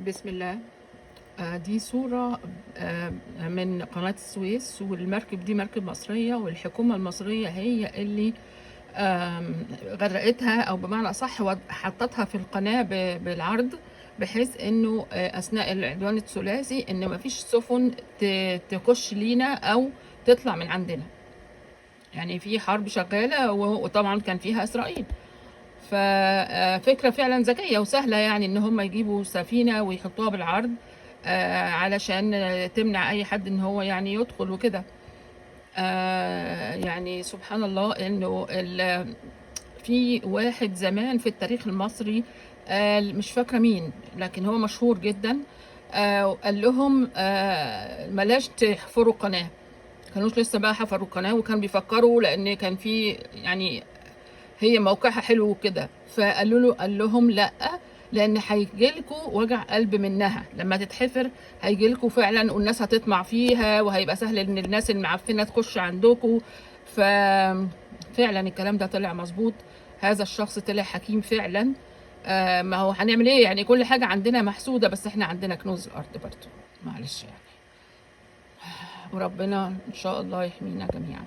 بسم الله. دي صورة من قناة السويس، والمركب دي مركب مصرية، والحكومة المصرية هي اللي غرقتها، أو بمعنى أصح حطتها في القناة بالعرض، بحيث إنه أثناء العدوان الثلاثي إن مفيش سفن تخش لينا أو تطلع من عندنا. يعني في حرب شغالة، وطبعا كان فيها إسرائيل. ففكرة فعلا ذكية وسهلة، يعني ان هم يجيبوا سفينة ويحطوها بالعرض علشان تمنع اي حد ان هو يعني يدخل وكده. يعني سبحان الله انه في واحد زمان في التاريخ المصري، مش فاكرة مين، لكن هو مشهور جدا. قال لهم بلاش تحفروا قناة. كانوش لسه بقى حفروا قناة، وكان بيفكروا لان كان في يعني هي موقعها حلو كده، قال لهم لا، لان هيجيلكوا وجع قلب منها لما تتحفر. هيجيلكوا فعلا، والناس هتطمع فيها، وهيبقى سهل ان الناس المعفنه تخش عندكوا. ففعلا الكلام ده طلع مظبوط. هذا الشخص طلع حكيم فعلا. ما هو هنعمل ايه؟ يعني كل حاجه عندنا محسوده، بس احنا عندنا كنوز الارض برضه. معلش يعني. وربنا ان شاء الله يحمينا جميعا.